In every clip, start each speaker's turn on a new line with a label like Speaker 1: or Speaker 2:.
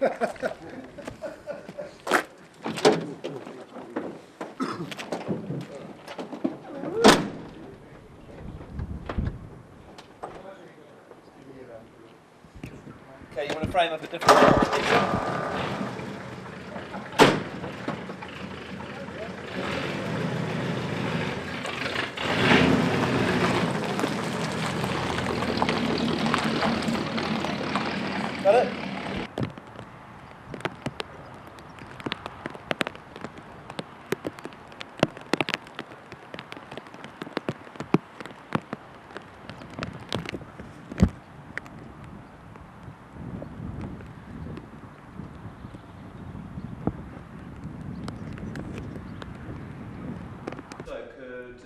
Speaker 1: Okay, you want to frame up a different... Got it? So could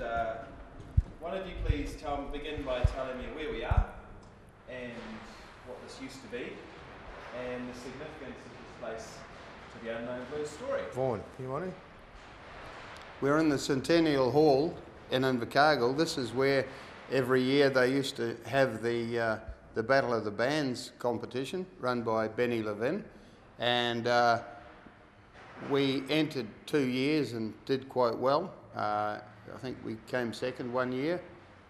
Speaker 1: one of you please begin by telling me where we are and what this used to be and the significance of this place to the Unknown Blues story.
Speaker 2: Vaughan, you want to?
Speaker 3: We're in the Centennial Hall in Invercargill. This is where every year they used to have the Battle of the Bands competition run by Benny Levin, and we entered 2 years and did quite well. I think we came second one year,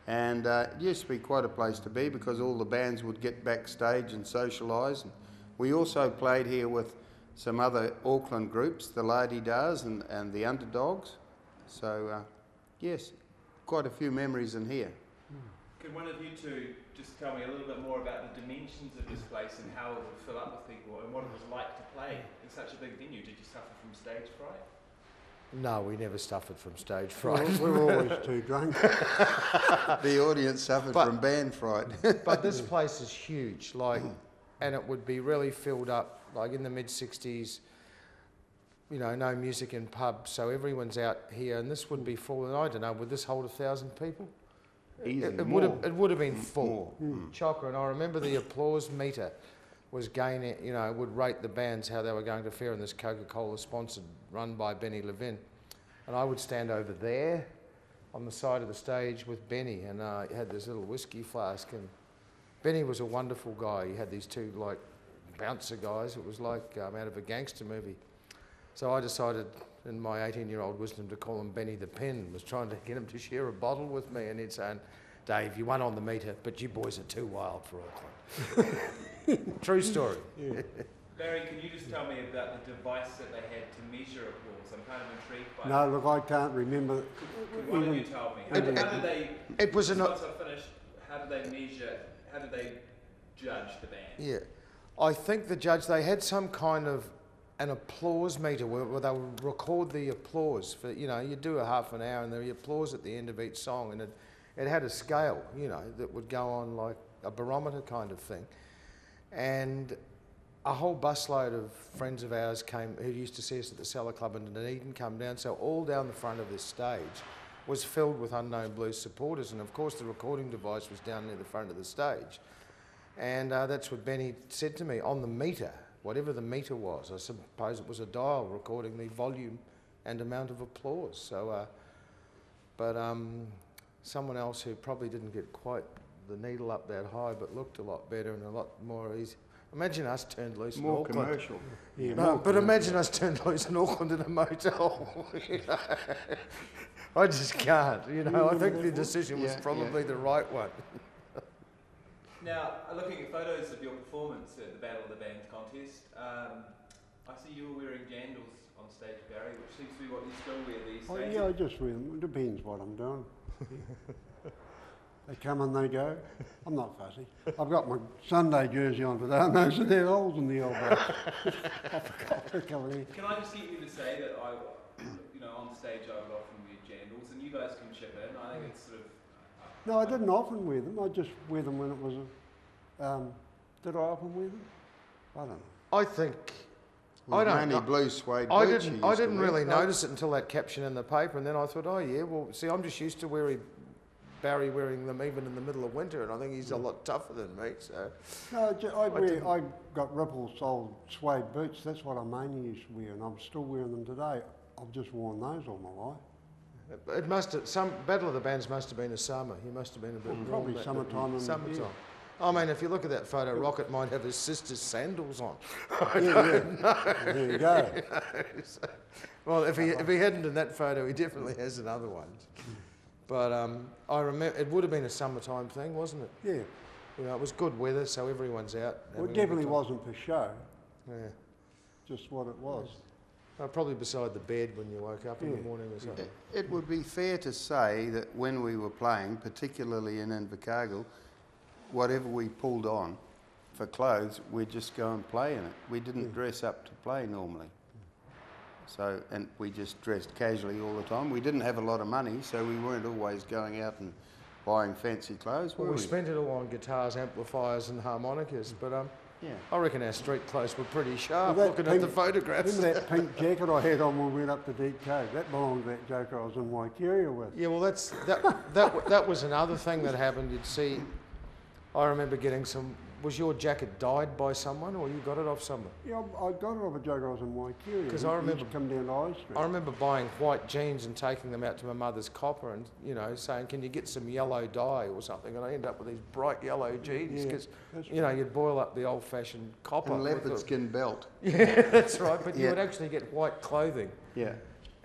Speaker 3: and it used to be quite a place to be because all the bands would get backstage and socialise. We also played here with some other Auckland groups, the La-Di-Dahs and the Underdogs. So, yes, quite a few memories in here.
Speaker 1: Could one of you two just tell me a little bit more about the dimensions of this place and how it would fill up with people and what it was like to play in such a big venue? Did you suffer from stage fright?
Speaker 2: No, we never suffered from stage fright.
Speaker 4: We were always too drunk.
Speaker 3: The audience suffered from band fright.
Speaker 2: But this place is huge, and it would be really filled up, like in the mid-60s, you know, no music in pubs, so everyone's out here, and this would be full, and I don't know, would this hold 1,000 people?
Speaker 3: Easily,
Speaker 2: It would have been full. Chocker, and I remember the applause meter was gaining, you know, would rate the bands how they were going to fare in this Coca-Cola sponsored run by Benny Levin. And I would stand over there on the side of the stage with Benny, and he had this little whiskey flask, and Benny was a wonderful guy. He had these two like bouncer guys. It was like out of a gangster movie. So I decided in my 18-year-old wisdom to call him Benny the Pen. Was trying to get him to share a bottle with me, and he'd say, "Dave, you won on the meter, but you boys are too wild for Auckland." True story.
Speaker 4: Yeah.
Speaker 1: Barry, can you just tell me about the device that they had to measure applause? I'm kind of intrigued by
Speaker 4: No, look, I can't remember.
Speaker 1: Could one of you tell me? How did they,
Speaker 2: It was
Speaker 1: once I finished, how did they measure, how did they judge the band?
Speaker 2: Yeah, I think the judge, they had some kind of an applause meter where they would record the applause for, you know, you do a half an hour and there'd be applause at the end of each song, and it had a scale, you know, that would go on like a barometer kind of thing. And a whole busload of friends of ours came, who used to see us at the Cellar Club in Dunedin, come down, so all down the front of this stage was filled with Unknown Blues supporters, and of course the recording device was down near the front of the stage. And that's what Benny said to me, on the meter, whatever the meter was, I suppose it was a dial recording the volume and amount of applause. So, someone else who probably didn't get quite the needle up that high but looked a lot better and a lot more easy. Imagine us turned loose in Auckland.
Speaker 3: More commercial.
Speaker 4: Yeah,
Speaker 2: No, but imagine us turned loose in Auckland in a motel. You know? I just can't, you know. I think the decision was probably the right one.
Speaker 1: Now, looking at photos of your performance at the Battle of the Bands contest, I see you were wearing jandals on stage, Barry, which seems to be what you still wear these days.
Speaker 4: Yeah, I just wear them. It depends what I'm doing. They come and they go. I'm not fussy. I've got my Sunday jersey on today, and those are their holes in the old bag. I forgot to cover there.
Speaker 1: Can I just get you to say that on stage I would often wear jandals, and you guys can chip in. I think it's sort of...
Speaker 4: No, I didn't often wear them. I just wear them when it was did I often wear them? I don't know.
Speaker 2: I think...
Speaker 3: I don't know. Blue suede
Speaker 2: I
Speaker 3: boots
Speaker 2: didn't really notice it until that caption in the paper, and then I thought, oh yeah, well, see, I'm just used to Barry wearing them even in the middle of winter, and I think he's a lot tougher than me, so...
Speaker 4: No, I got ripple-soled suede boots. That's what I mainly used to wear, and I'm still wearing them today. I've just worn those all my life.
Speaker 2: It must have, Battle of the Bands must have been a summer. You must have been a bit warm.
Speaker 4: Probably summertime.
Speaker 2: Summertime. I mean, if you look at that photo, Rocket might have his sister's sandals on.
Speaker 4: There you go.
Speaker 2: Well, if he hadn't in that photo, he definitely has in other ones. But I remember it would have been a summertime thing, wasn't it?
Speaker 4: Yeah.
Speaker 2: You know, it was good weather, so everyone's out.
Speaker 4: Well, it
Speaker 2: having a good
Speaker 4: definitely
Speaker 2: time.
Speaker 4: wasn't for show,
Speaker 2: Yeah.
Speaker 4: just what it was.
Speaker 2: Probably beside the bed when you woke up in the morning or something.
Speaker 3: It would be fair to say that when we were playing, particularly in Invercargill, whatever we pulled on for clothes, we'd just go and play in it. We didn't dress up to play normally. So, and we just dressed casually all the time. We didn't have a lot of money, so we weren't always going out and buying fancy clothes, were
Speaker 2: Well, we
Speaker 3: we?
Speaker 2: spent it all on guitars, amplifiers and harmonicas, but
Speaker 3: Yeah.
Speaker 2: I reckon our street clothes were pretty sharp,
Speaker 4: Well, that
Speaker 2: looking at the
Speaker 4: pink-
Speaker 2: photographs.
Speaker 4: Remember that pink jacket I had on when we went up to Deep Cove? That belonged to that joker I was in Waikeria with.
Speaker 2: Yeah, well, that was another thing that happened. You'd see, I remember getting some. Was your jacket dyed by someone, or you got it off someone?
Speaker 4: Yeah, I got it off a joker I was in Waikeria.
Speaker 2: 'Cause
Speaker 4: He
Speaker 2: I
Speaker 4: used
Speaker 2: remember-
Speaker 4: to come down to High Street.
Speaker 2: I remember buying white jeans and taking them out to my mother's copper and, you know, saying, can you get some yellow dye or something? And I ended up with these bright yellow jeans
Speaker 4: Yeah,
Speaker 2: because,
Speaker 4: that's
Speaker 2: you know, you'd boil up the old-fashioned copper.
Speaker 3: And
Speaker 2: with
Speaker 3: leopard
Speaker 2: the-
Speaker 3: skin belt.
Speaker 2: Yeah, that's right. But you
Speaker 3: Yeah.
Speaker 2: would actually get white clothing
Speaker 3: Yeah.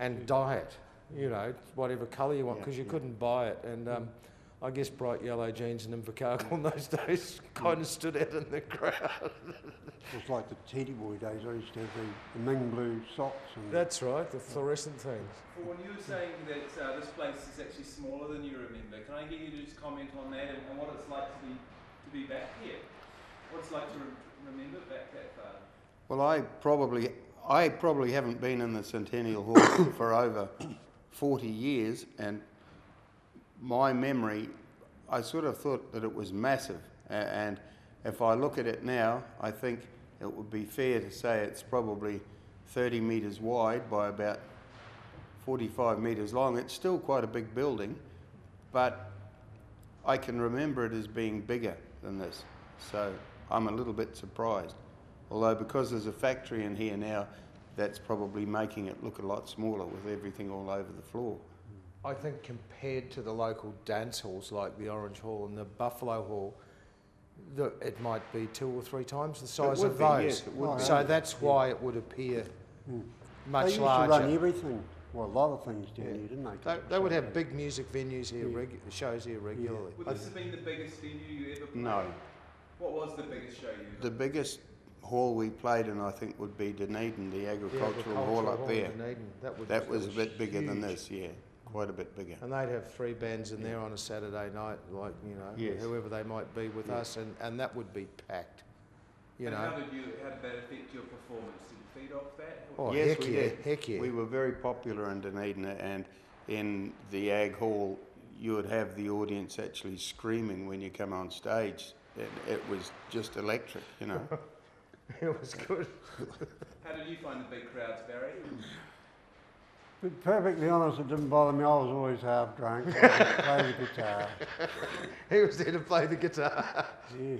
Speaker 2: and dye it, you know, whatever colour you want,
Speaker 3: Yeah,
Speaker 2: because you
Speaker 3: yeah.
Speaker 2: couldn't buy it. And I guess bright yellow jeans and Invercargill in those days kind of stood out in the crowd.
Speaker 4: It was like the Teddy Boy days. I used to have the Ming blue socks. And
Speaker 2: That's right, the fluorescent things.
Speaker 1: Well, when you were saying that this place is actually smaller than you remember, can I get you to just comment on that and what it's like to be back here? What it's like to remember back that far?
Speaker 3: Well, I probably haven't been in the Centennial Hall for over 40 years, and my memory, I sort of thought that it was massive. And if I look at it now, I think it would be fair to say it's probably 30 metres wide by about 45 metres long. It's still quite a big building, but I can remember it as being bigger than this. So I'm a little bit surprised. Although because there's a factory in here now, that's probably making it look a lot smaller with everything all over the floor.
Speaker 2: I think compared to the local dance halls like the Orange Hall and the Buffalo Hall, it might be 2 or 3 times the size
Speaker 3: would
Speaker 2: of
Speaker 3: be,
Speaker 2: those.
Speaker 3: yes, it would
Speaker 4: be.
Speaker 2: So that's why it would appear
Speaker 4: they
Speaker 2: much
Speaker 4: used
Speaker 2: larger.
Speaker 4: to run everything. Well, a lot of things down
Speaker 2: Yeah.
Speaker 4: here, didn't they? 'Cause
Speaker 2: They would
Speaker 4: it was
Speaker 2: have big music venues here, shows here regularly.
Speaker 1: Would this have been the biggest venue you ever played?
Speaker 3: No.
Speaker 1: What was the biggest show you ever
Speaker 3: The biggest hall we played in, I think, would be Dunedin, the agricultural hall up there.
Speaker 2: in Dunedin,
Speaker 3: That was a bit bigger than
Speaker 2: huge.
Speaker 3: this, yeah, quite a bit bigger.
Speaker 2: And they'd have 3 bands in there on a Saturday night, like, you know,
Speaker 3: Yes.
Speaker 2: whoever they might be with us, and that would be packed, you
Speaker 1: And
Speaker 2: know.
Speaker 1: how did that affect your performance? Did you feed off that?
Speaker 2: Oh,
Speaker 3: Yes,
Speaker 2: heck
Speaker 3: we
Speaker 2: yeah,
Speaker 3: did.
Speaker 2: heck yeah.
Speaker 3: We were very popular in Dunedin, and in the ag hall, you would have the audience actually screaming when you come on stage. It was just electric, you know.
Speaker 2: It was good.
Speaker 1: How did you find the big crowds, Barry?
Speaker 4: To be perfectly honest, it didn't bother me. I was always half drunk. I would play the guitar.
Speaker 2: He was there to play the guitar.
Speaker 4: Yeah.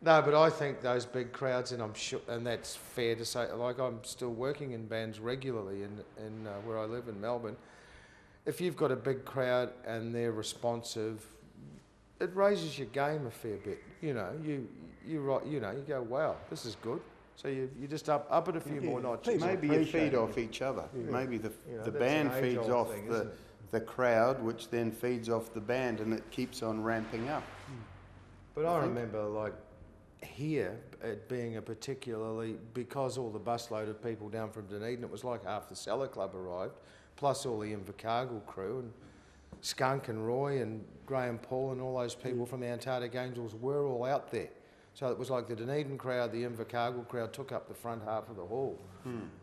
Speaker 2: No, but I think those big crowds, and I'm sure, and that's fair to say. Like, I'm still working in bands regularly in where I live in Melbourne. If you've got a big crowd and they're responsive, it raises your game a fair bit. You know, you go, wow, this is good. So you just up it a few more notches.
Speaker 4: people
Speaker 3: Maybe you
Speaker 4: appreciate
Speaker 3: feed
Speaker 4: it.
Speaker 3: off each other. Maybe the
Speaker 2: that's
Speaker 3: band
Speaker 2: an
Speaker 3: feeds
Speaker 2: age-old
Speaker 3: off
Speaker 2: thing, isn't
Speaker 3: the crowd, which then feeds off the band, and it keeps on ramping up.
Speaker 2: But I remember, like, here, it being a particularly, because all the busload of people down from Dunedin, it was like half the Cellar Club arrived, plus all the Invercargill crew, and Skunk and Roy and Graham Paul and all those people from the Antarctic Angels were all out there. So it was like the Dunedin crowd, the Invercargill crowd took up the front half of the hall.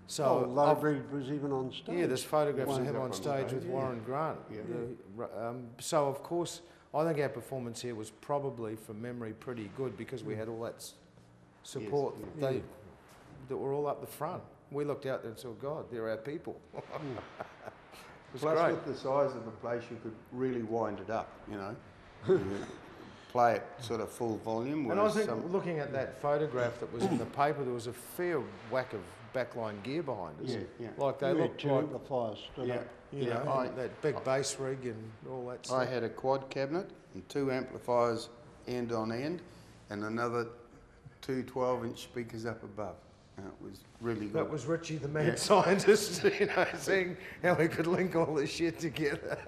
Speaker 2: So
Speaker 4: Oh, Lowbridge was even on stage.
Speaker 2: yeah, there's photographs of
Speaker 4: One's
Speaker 2: him
Speaker 4: up
Speaker 2: on
Speaker 4: the
Speaker 2: stage
Speaker 4: page,
Speaker 2: with
Speaker 4: yeah.
Speaker 2: Warren Grant. So of course, I think our performance here was probably, from memory, pretty good because we had all that support.
Speaker 3: Yes,
Speaker 2: That were all up the front. We looked out there and said, God, they're our people. It was
Speaker 3: Plus,
Speaker 2: great.
Speaker 3: with the size of the place, you could really wind it up, you know. You could play it sort of full volume.
Speaker 2: And I
Speaker 3: whereas
Speaker 2: think looking at that photograph that was in the paper, there was a fair whack of backline gear behind us.
Speaker 3: Yeah.
Speaker 2: Like they
Speaker 4: You had
Speaker 2: looked
Speaker 4: 2
Speaker 2: like,
Speaker 4: amplifiers stood
Speaker 3: Yeah.
Speaker 4: up.
Speaker 2: you
Speaker 3: Yeah,
Speaker 2: know,
Speaker 3: I-
Speaker 2: that big bass rig and all that
Speaker 3: I
Speaker 2: stuff.
Speaker 3: had a quad cabinet and 2 amplifiers end on end, and another two 12-inch speakers up above. And it was really good.
Speaker 2: That was Richie the mad scientist, you know, seeing how we could link all this shit together.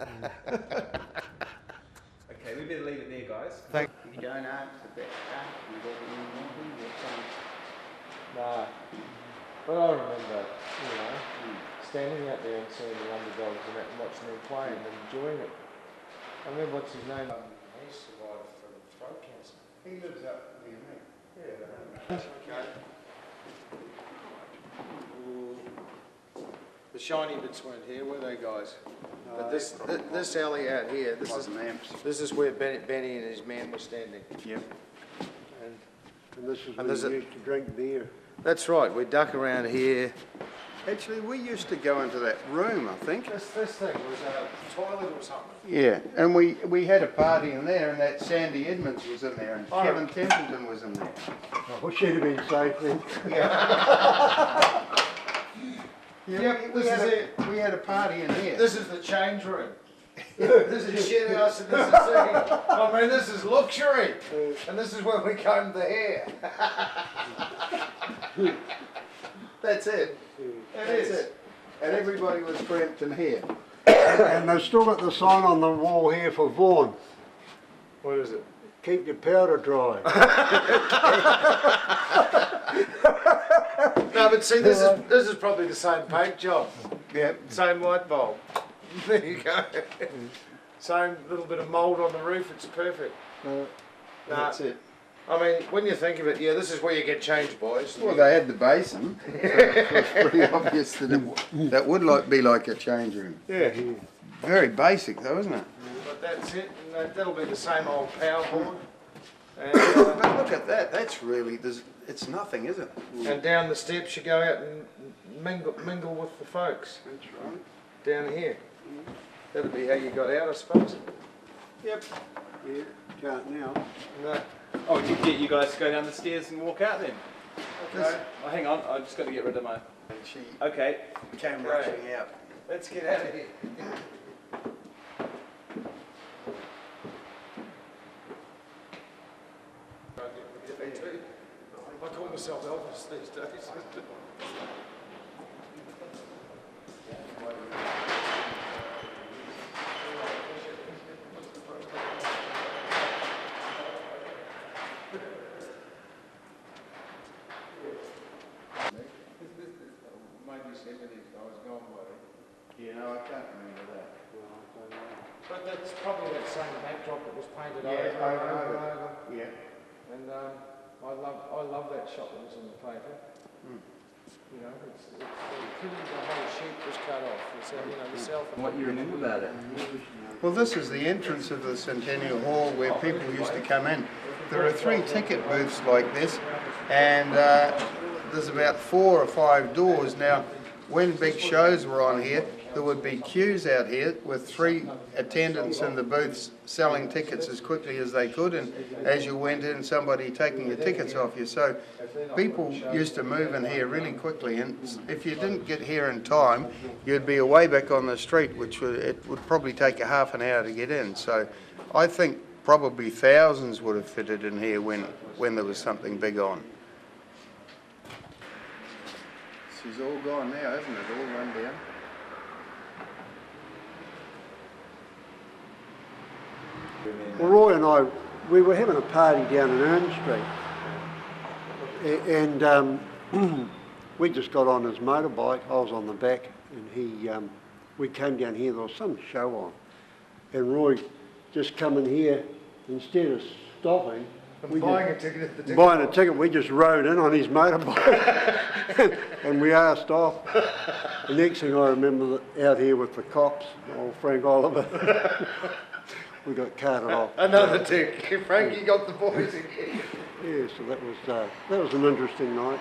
Speaker 1: Okay, we better leave it there, guys.
Speaker 2: Thank
Speaker 3: You don't answer that stuff, you get it in morning,
Speaker 2: Nah, but I remember, you know, standing out there and seeing the underdogs and that and watching them play and enjoying it. I remember what's his name? He survived from throat cancer.
Speaker 3: He lives up near me.
Speaker 2: Yeah. Okay. The shiny bits weren't here, were they, guys?
Speaker 3: No,
Speaker 2: But this alley out here, this is where Benny and his man were standing.
Speaker 3: Yep.
Speaker 4: And this is
Speaker 2: And
Speaker 4: where
Speaker 2: there's
Speaker 4: you
Speaker 2: a-
Speaker 4: used to drink beer.
Speaker 2: That's right. We duck around here.
Speaker 3: Actually, we used to go into that room, I think.
Speaker 2: This thing was a toilet or something.
Speaker 3: Yeah, and we had a party in there, and that Sandy Edmonds was in there, and
Speaker 2: Oh.
Speaker 3: Kevin Templeton was in there.
Speaker 4: I wish you'd have been safe then.
Speaker 2: Yep, this is it.
Speaker 3: We had a party in here.
Speaker 2: This is the change room. This is shit house and this is sitting. I mean, this is luxury. And this is where we comb the hair. That's it.
Speaker 3: That's it. And everybody was cramped in here.
Speaker 4: And they've still got the sign on the wall here for Vaughan.
Speaker 2: What is it?
Speaker 4: Keep your powder dry.
Speaker 2: No, but see, this is probably the same paint job.
Speaker 3: Yeah.
Speaker 2: Same light bulb. There you go. Same little bit of mould on the roof. It's perfect.
Speaker 3: That's it.
Speaker 2: I mean, when you think of it, yeah, this is where you get changed, boys.
Speaker 3: Well, they had the basin. So it was pretty obvious that that would be like a change room.
Speaker 2: Yeah.
Speaker 3: Very basic though, isn't it?
Speaker 2: But that's it. And that'll be the same old power board. And,
Speaker 3: But look at that. That's really, it's nothing, is it?
Speaker 2: and down the steps you go out and mingle with the folks.
Speaker 3: That's right.
Speaker 2: Down here. That'll be how you got out, I suppose.
Speaker 3: Yep.
Speaker 4: Yeah, can't now.
Speaker 2: No.
Speaker 1: Oh, you get you guys to go down the stairs and walk out then?
Speaker 2: Okay.
Speaker 1: Oh, hang on, I just got to get rid of my...
Speaker 3: And she
Speaker 1: Okay.
Speaker 3: came
Speaker 2: Right.
Speaker 3: rushing out.
Speaker 2: Let's get out of here. I call myself Elvis these days. Maybe 70s, I was gone by then.
Speaker 3: Yeah, no, I can't remember that.
Speaker 2: But that's probably that same backdrop that was painted
Speaker 3: Yeah,
Speaker 2: over and
Speaker 3: over.
Speaker 2: over and over.
Speaker 3: Yeah.
Speaker 2: And I love that shot that was in the paper. You know, it's the whole sheet was cut off. It's, you know, the self.
Speaker 1: What you remember about it?
Speaker 3: Well, this is the entrance of the Centennial Hall where people used to come in. There are 3 ticket booths like this, and there's about 4 or 5 doors. Now, when big shows were on here, there would be queues out here with 3 attendants in the booths selling tickets as quickly as they could, and as you went in, somebody taking the tickets off you. So people used to move in here really quickly, and if you didn't get here in time, you'd be away back on the street, which it would probably take a half an hour to get in. So I think probably thousands would have fitted in here when there was something big on. She's all gone now, hasn't it? All run down.
Speaker 4: Well, Roy and I, we were having a party down in Ern Street. And we just got on his motorbike. I was on the back, and we came down here. There was some show on. And Roy just come in here, instead of stopping,
Speaker 2: Buying a ticket at the ticket.
Speaker 4: buying a ticket, we just rode in on his motorbike and we asked off. The next thing I remember, out here with the cops, old Frank Oliver, we got carted off.
Speaker 2: Another ticket. Frankie got the boys again.
Speaker 4: Yeah, so that was an interesting night.